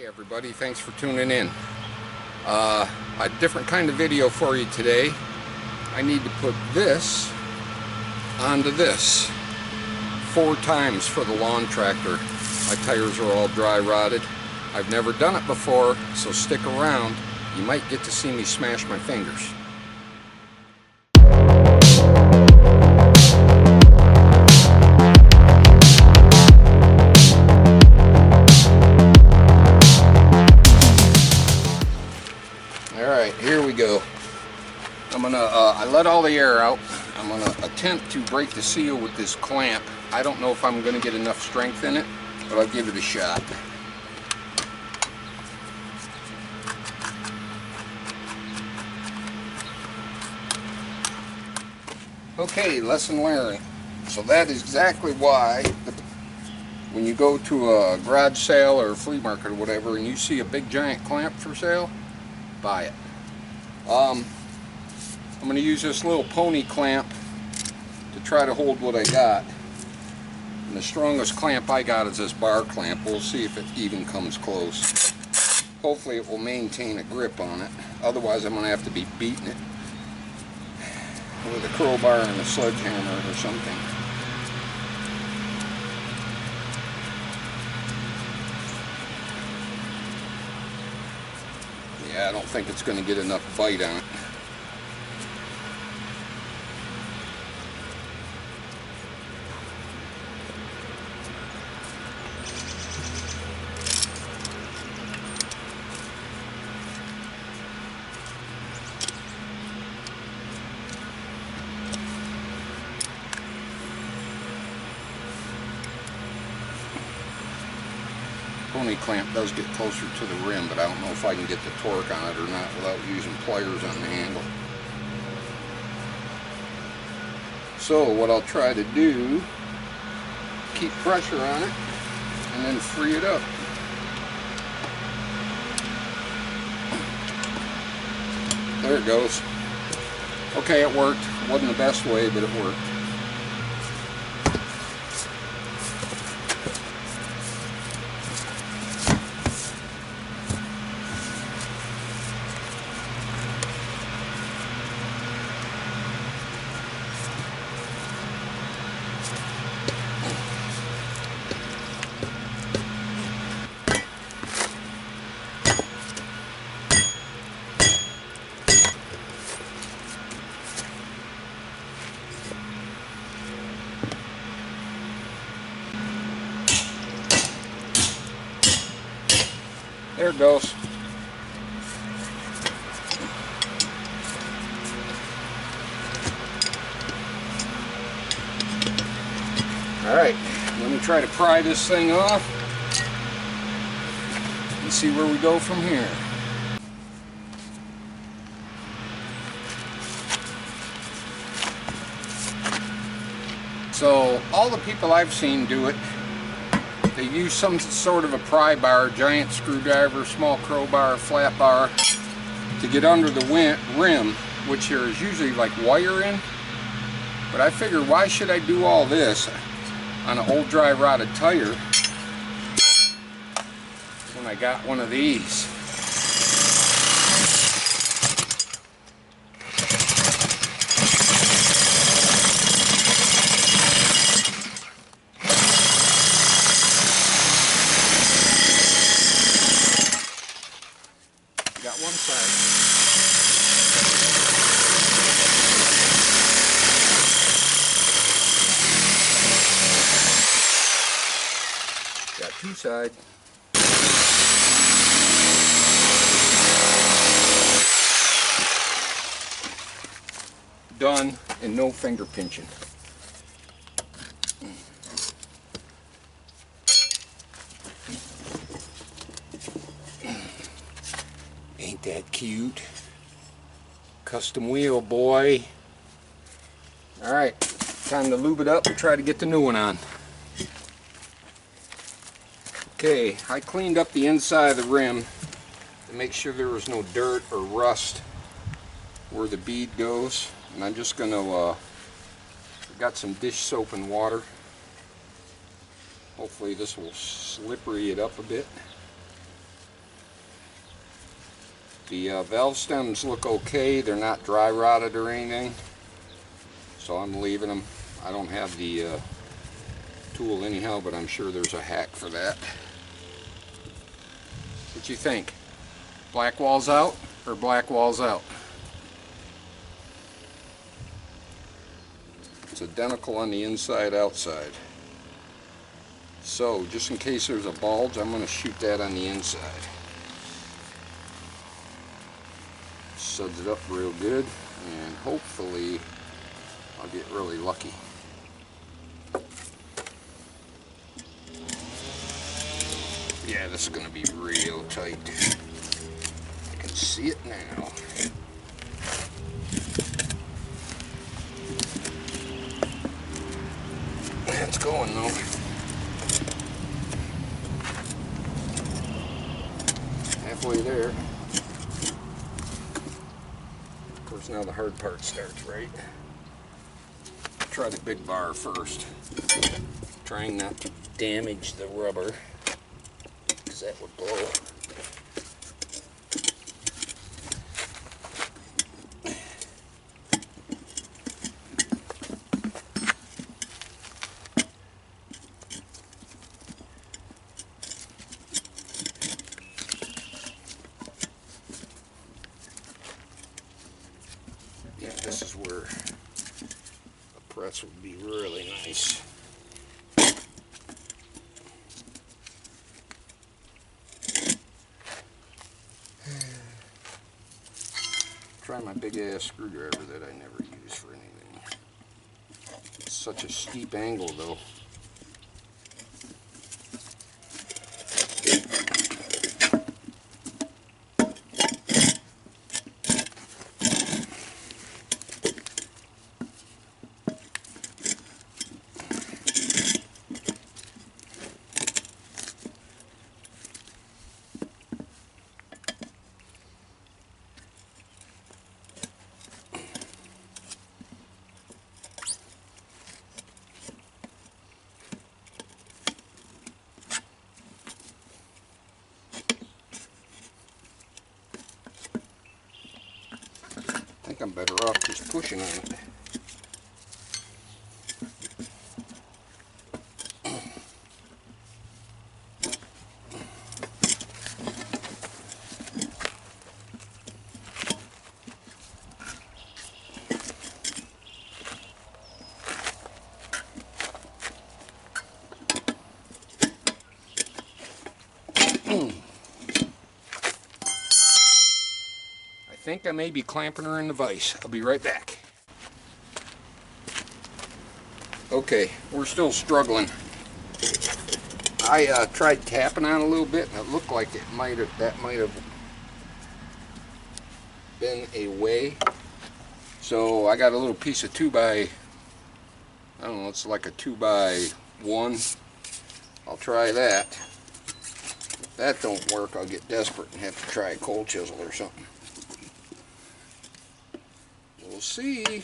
Hey everybody, thanks for tuning in. A different kind of video for you today. I need to put this onto this 4 times for the lawn tractor. My tires are all dry rotted. I've never done it before, so stick around. You might get to see me smash my fingers. Alright, here we go. I let all the air out. I'm gonna attempt to break the seal with this clamp. I don't know if I'm gonna get enough strength in it, but I'll give it a shot. Okay, lesson learned. So that is exactly why when you go to a garage sale or a flea market or whatever and you see a big giant clamp for sale, buy it. I'm going to use this little pony clamp to try to hold what I got. And the strongest clamp I got is this bar clamp. We'll see if it even comes close. Hopefully it will maintain a grip on it. Otherwise I'm going to have to be beating it with a crowbar and a sledgehammer or something. Yeah, I don't think it's going to get enough bite on it. Pony clamp does get closer to the rim, but I don't know if I can get the torque on it or not without using pliers on the handle. So what I'll try to do, keep pressure on it and then free it up. There it goes. Okay, it worked. It wasn't the best way, but it worked. There it goes. Alright, let me try to pry this thing off and see where we go from here. So, all the people I've seen do it, they use some sort of a pry bar, giant screwdriver, small crowbar, flat bar to get under the rim, which there is usually like wire in. But I figured, why should I do all this on an old dry rotted tire when I got one of these? Got one side. Got 2 sides. Done, and no finger pinching. Ain't that cute? Custom wheel, boy. Alright, time to lube it up and try to get the new one on. Okay, I cleaned up the inside of the rim to make sure there was no dirt or rust where the bead goes. And I'm just going to, got some dish soap and water. Hopefully this will slippery it up a bit. The valve stems look okay. They're not dry rotted or anything, so I'm leaving them. I don't have the tool anyhow, but I'm sure there's a hack for that. What you think? Black walls out or black walls out? It's identical on the inside outside. So just in case there's a bulge, I'm going to shoot that on the inside. Suds it up real good, and hopefully I'll get really lucky. Yeah, this is going to be real tight. I can see it now. It's going though. Halfway there. Of course, now the hard part starts, right? Try the big bar first. Trying not to damage the rubber, because that would blow. Yeah, this is where a press would be really nice. Try my big ass screwdriver that I never use for anything. It's such a steep angle though. I think I'm better off just pushing on it. I think I may be clamping her in the vise. I'll be right back. Okay, we're still struggling. I tried tapping on a little bit, and it looked like that might have been a way. So I got a little piece of 2x, I don't know, it's like a 2x1. I'll try that. If that don't work, I'll get desperate and have to try a cold chisel or something. We'll see.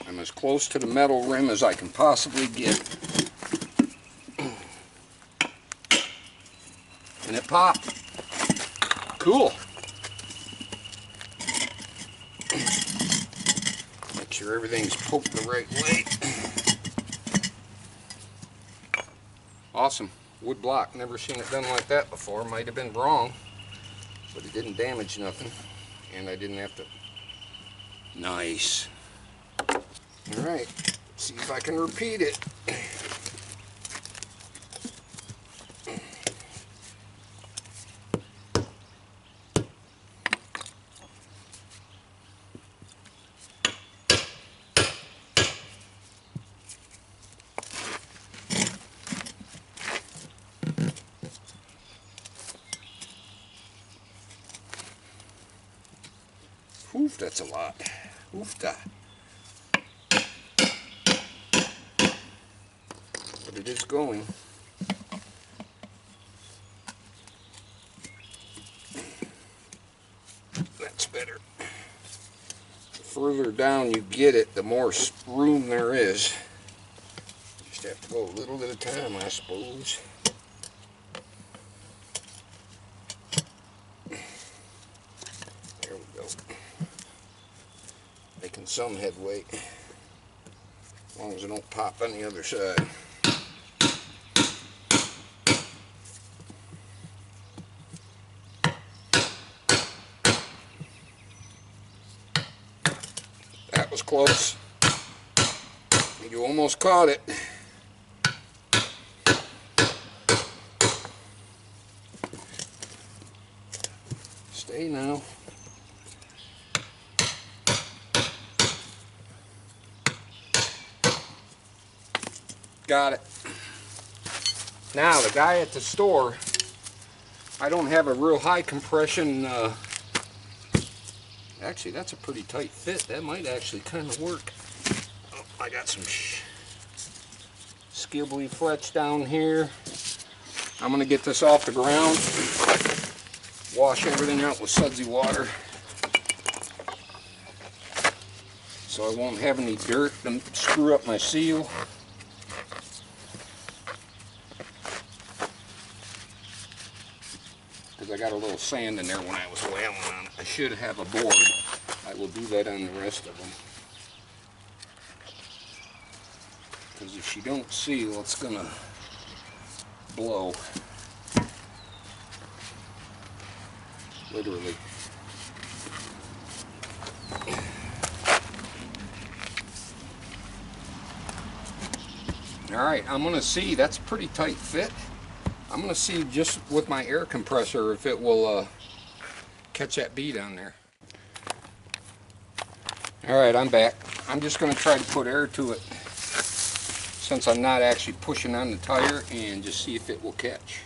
I'm as close to the metal rim as I can possibly get. And it popped. Cool. Make sure everything's poked the right way. Awesome. Wood block. Never seen it done like that before. Might have been wrong, but it didn't damage nothing. And I didn't have to. Nice. Alright. See if I can repeat it. Oof, that's a lot. Oofta. But it is going. better. The further down you get it, the more room there is. Just have to go a little at a time, I suppose. There we go. Making some headway. As long as it don't pop on the other side. That was close. You almost caught it. Stay now. Got it. Now the guy at the store, I don't have a real high compression. Actually, that's a pretty tight fit. That might actually kind of work. Oh, I got some skibbly fletch down here. I'm going to get this off the ground. Wash everything out with sudsy water, so I won't have any dirt to screw up my seal. Because I got a little sand in there when I was whaling on it. I should have a board. I will do that on the rest of them. Because if you don't seal, it's going to blow. Literally. Alright, I'm going to see. That's a pretty tight fit. I'm going to see just with my air compressor if it will catch that bead on there. Alright, I'm back. I'm just going to try to put air to it since I'm not actually pushing on the tire, and just see if it will catch.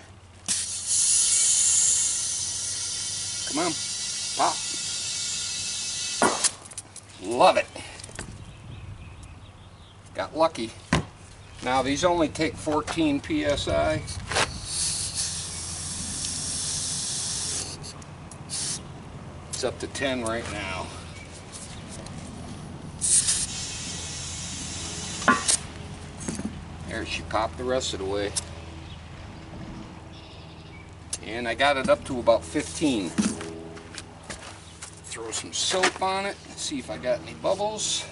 Come on, pop. Love it. Got lucky. Now these only take 14 psi. It's up to 10 right now. There, she popped the rest of the way. And I got it up to about 15. Throw some soap on it, see if I got any bubbles.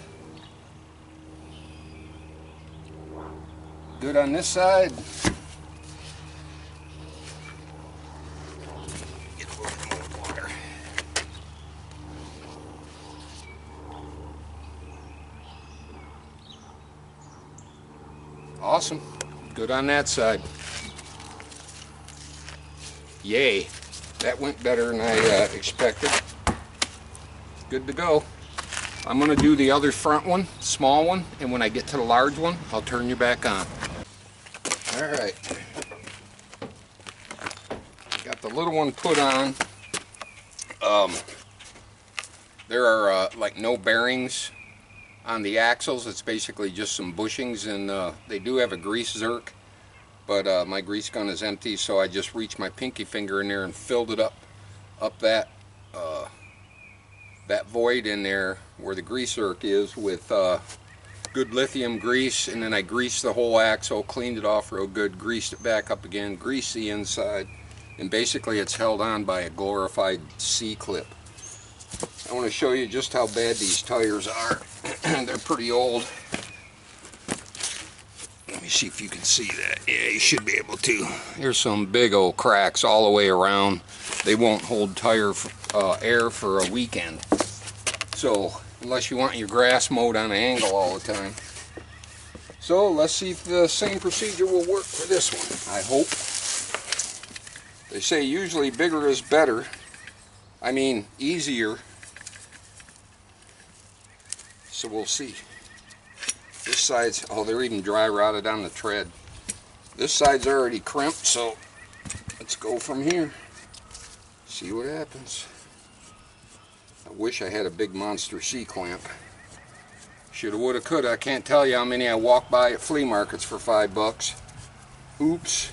Good on this side. Get a little more water. Awesome. Good on that side. Yay. That went better than I expected. Good to go. I'm going to do the other front one, small one, and when I get to the large one, I'll turn you back on. Alright. Got the little one put on. There are like no bearings on the axles. It's basically just some bushings, and they do have a grease zerk, but my grease gun is empty, so I just reached my pinky finger in there and filled it up that void in there where the grease zerk is with good lithium grease, and then I greased the whole axle, cleaned it off real good, greased it back up again, greased the inside, and basically it's held on by a glorified C-clip. I want to show you just how bad these tires are. They're pretty old. Let me see if you can see that. Yeah, you should be able to. Here's some big old cracks all the way around. They won't hold tire air for a weekend. So, unless you want your grass mowed on an angle all the time. So, let's see if the same procedure will work for this one. I hope. They say usually bigger is better. I mean, easier. So we'll see. This side's, oh, they're even dry rotted on the tread. This side's already crimped, so let's go from here. See what happens. I wish I had a big monster C-clamp. Shoulda, woulda, coulda. I can't tell you how many I walk by at flea markets for $5. Oops.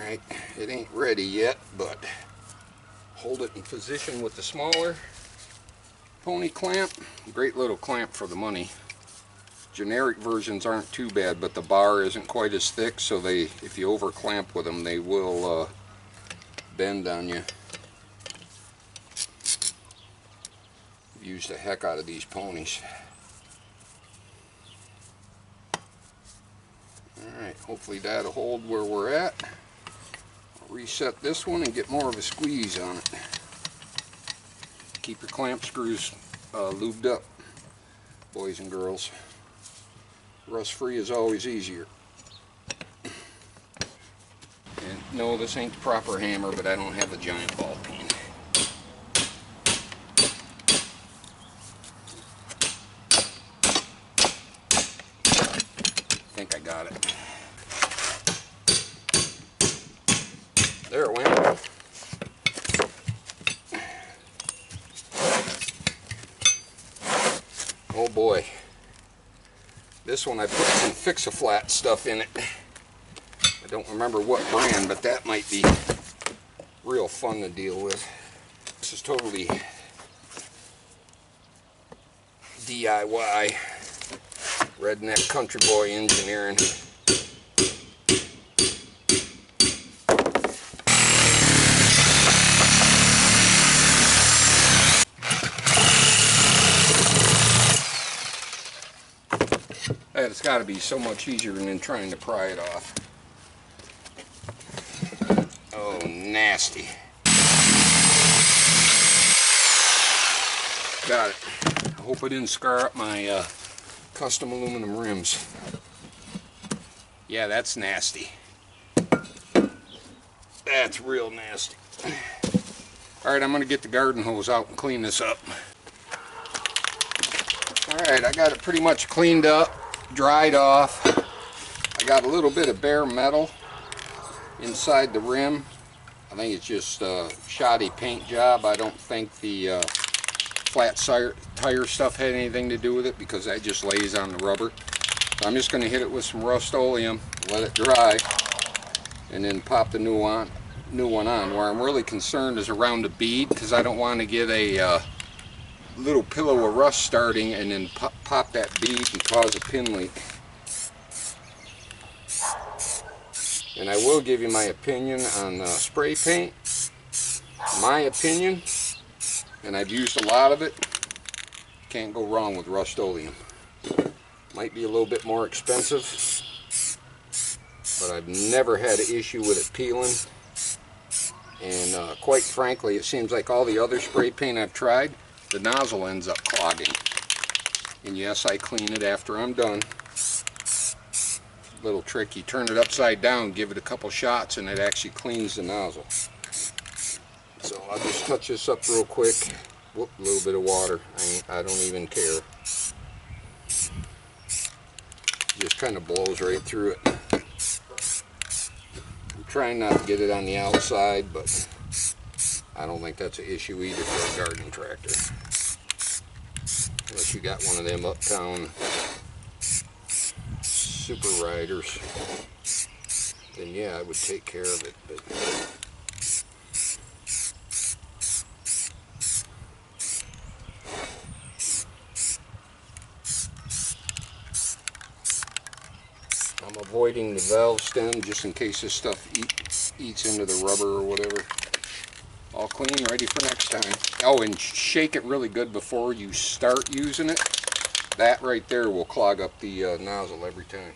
Alright, it ain't ready yet, but hold it in position with the smaller pony clamp. Great little clamp for the money. Generic versions aren't too bad, but the bar isn't quite as thick, so if you over clamp with them, they will bend on you. I've used the heck out of these ponies. Alright, hopefully that'll hold where we're at. I'll reset this one and get more of a squeeze on it. Keep your clamp screws lubed up, boys and girls. Rust free is always easier. And no, this ain't the proper hammer, but I don't have a giant ball peen. I think I got it. There it went. Oh boy. This one I put some Fix-A-Flat stuff in it. I don't remember what brand, but that might be real fun to deal with. This is totally DIY, redneck country boy engineering. It's got to be so much easier than trying to pry it off. Oh, nasty. Got it. I hope I didn't scar up my custom aluminum rims. Yeah, that's nasty. That's real nasty. Alright, I'm going to get the garden hose out and clean this up. Alright, I got it pretty much cleaned up, dried off. I got a little bit of bare metal inside the rim. I think it's just a shoddy paint job. I don't think the flat tire stuff had anything to do with it, because that just lays on the rubber. So I'm just going to hit it with some Rust-Oleum, let it dry, and then pop the new one on. Where I'm really concerned is around the bead, because I don't want to get a little pillow of rust starting and then pop that bead and cause a pin leak. And I will give you my opinion on spray paint. My opinion, and I've used a lot of it, can't go wrong with Rust-Oleum. Might be a little bit more expensive, but I've never had an issue with it peeling. And quite frankly, it seems like all the other spray paint I've tried, the nozzle ends up clogging. And yes, I clean it after I'm done. Little trick, you turn it upside down, give it a couple shots, and it actually cleans the nozzle. So I'll just touch this up real quick. Whoop, a little bit of water. I don't even care. Just kind of blows right through it. I'm trying not to get it on the outside, but I don't think that's an issue either for a garden tractor. Unless you got one of them uptown super riders, then yeah, I would take care of it. But I'm avoiding the valve stem just in case this stuff eats into the rubber or whatever. All clean, ready for next time. Oh, and shake it really good before you start using it. That right there will clog up the nozzle every time.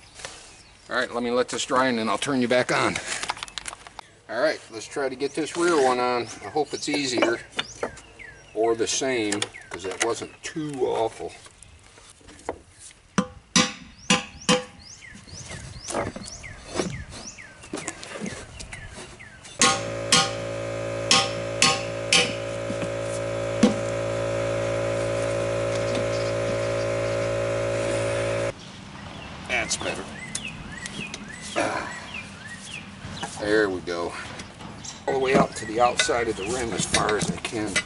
Alright, let me let this dry and then I'll turn you back on. Alright, let's try to get this rear one on. I hope it's easier or the same, because that wasn't too awful. That's better. There we go. All the way out to the outside of the rim as far as I can to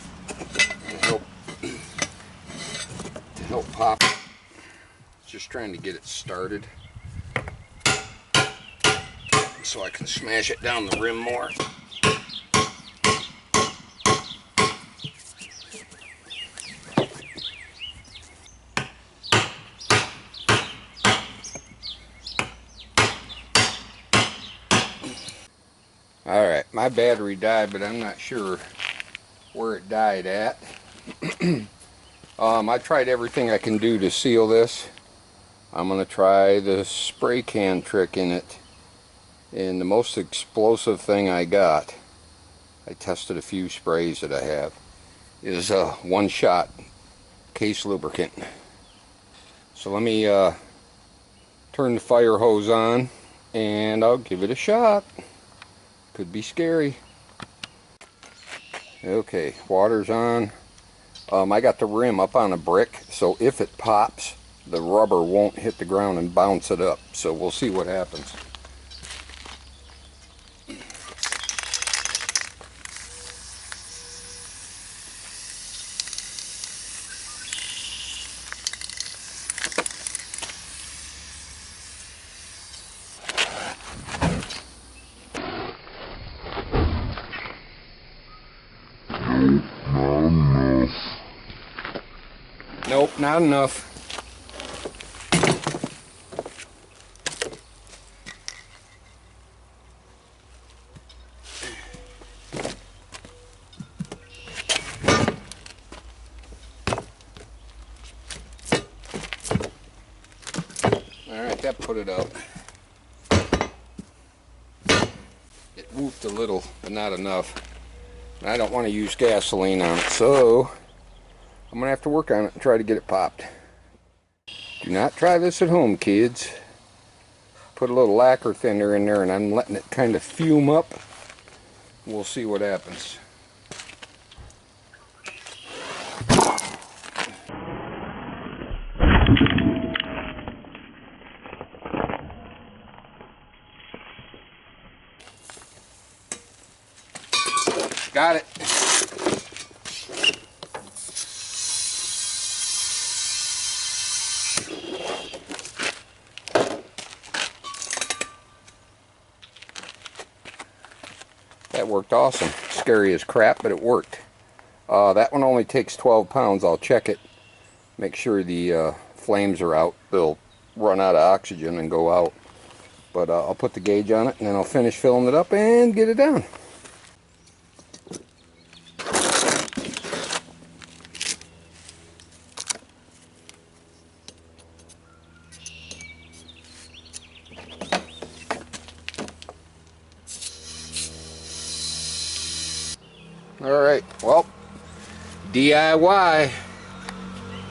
help pop it. Just trying to get it started. so I can smash it down the rim more. Alright, my battery died, but I'm not sure where it died at. I tried everything I can do to seal this. I'm going to try the spray can trick in it. And the most explosive thing I got, I tested a few sprays that I have, is one-shot case lubricant. So let me turn the fire hose on and I'll give it a shot. Could be scary. Okay, water's on. I got the rim up on a brick, so if it pops, the rubber won't hit the ground and bounce it up. So we'll see what happens. Nope, not enough. Alright, that put it out. It whooped a little, but not enough. And I don't want to use gasoline on it, so I'm going to have to work on it and try to get it popped. Do not try this at home, kids. Put a little lacquer thinner in there and I'm letting it kind of fume up. We'll see what happens. Got it. That worked awesome. Scary as crap, but it worked. That one only takes 12 pounds. I'll check it. Make sure the flames are out. They'll run out of oxygen and go out. But I'll put the gauge on it and then I'll finish filling it up and get it down. Alright, well, DIY.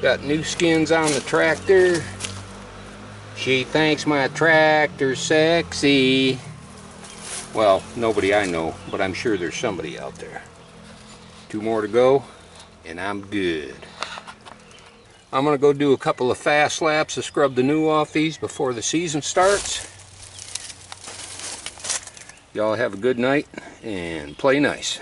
Got new skins on the tractor. She thinks my tractor's sexy. Well, nobody I know, but I'm sure there's somebody out there. 2 more to go, and I'm good. I'm going to go do a couple of fast laps to scrub the new off these before the season starts. Y'all have a good night, and play nice.